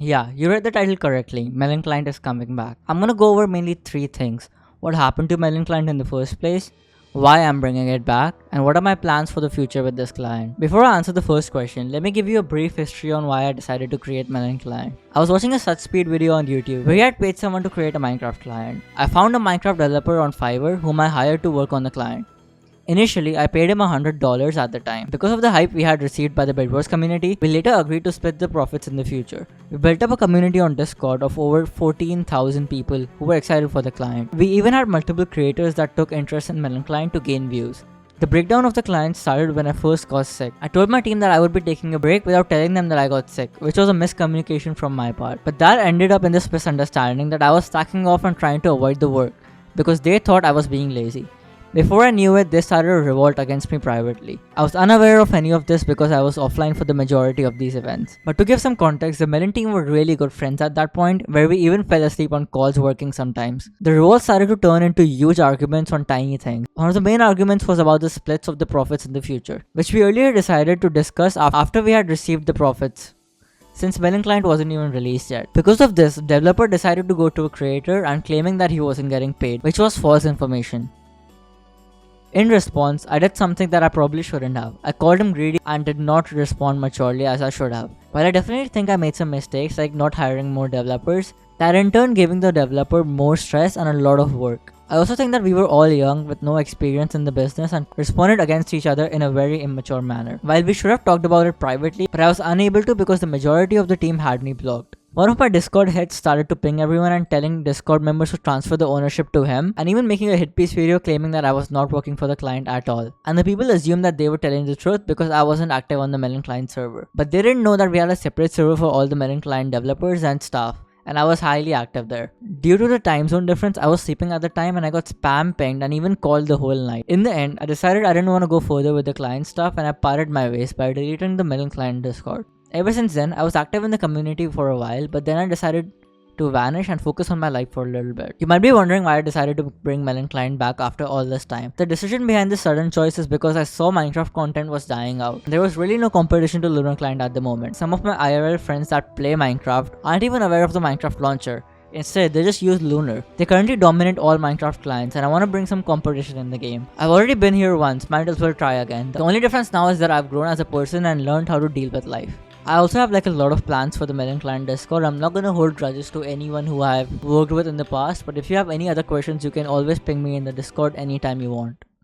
Yeah, you read the title correctly. Melon Client is coming back. I'm gonna go over mainly three things. What happened to Melon Client in the first place, why I'm bringing it back, and what are my plans for the future with this client. Before I answer the first question, let me give you a brief history on why I decided to create Melon Client. I was watching a such speed video on YouTube where he had paid someone to create a Minecraft client. I found a Minecraft developer on Fiverr whom I hired to work on the client. Initially, I paid him $100 at the time. Because of the hype we had received by the Bedwars community, we later agreed to split the profits in the future. We built up a community on Discord of over 14,000 people who were excited for the client. We even had multiple creators that took interest in Melon Client to gain views. The breakdown of the client started when I first got sick. I told my team that I would be taking a break without telling them that I got sick, which was a miscommunication from my part. But that ended up in this misunderstanding that I was slacking off and trying to avoid the work because they thought I was being lazy. Before I knew it, they started a revolt against me privately. I was unaware of any of this because I was offline for the majority of these events. But to give some context, the Melon team were really good friends at that point, where we even fell asleep on calls working sometimes. The revolt started to turn into huge arguments on tiny things. One of the main arguments was about the splits of the profits in the future, which we earlier decided to discuss after we had received the profits, since Melon Client wasn't even released yet. Because of this, the developer decided to go to a creator and claiming that he wasn't getting paid, which was false information. In response, I did something that I probably shouldn't have. I called him greedy and did not respond maturely as I should have. While I definitely think I made some mistakes like not hiring more developers, that in turn giving the developer more stress and a lot of work. I also think that we were all young with no experience in the business and responded against each other in a very immature manner. While we should have talked about it privately, but I was unable to because the majority of the team had me blocked. One of my Discord heads started to ping everyone and telling Discord members to transfer the ownership to him, and even making a hit piece video claiming that I was not working for the client at all. And the people assumed that they were telling the truth because I wasn't active on the Melon client server. But they didn't know that we had a separate server for all the Melon client developers and staff, and I was highly active there. Due to the time zone difference, I was sleeping at the time and I got spam pinged and even called the whole night. In the end, I decided I didn't want to go further with the client stuff and I parted my ways by deleting the Melon client Discord. Ever since then, I was active in the community for a while, but then I decided to vanish and focus on my life for a little bit. You might be wondering why I decided to bring Melon Client back after all this time. The decision behind this sudden choice is because I saw Minecraft content was dying out. There was really no competition to Lunar Client at the moment. Some of my IRL friends that play Minecraft aren't even aware of the Minecraft launcher. Instead, they just use Lunar. They currently dominate all Minecraft clients and I want to bring some competition in the game. I've already been here once, might as well try again. The only difference now is that I've grown as a person and learned how to deal with life. I also have like a lot of plans for the Melon Client Discord. I'm not gonna hold grudges to anyone who I've worked with in the past, but if you have any other questions, you can always ping me in the Discord anytime you want.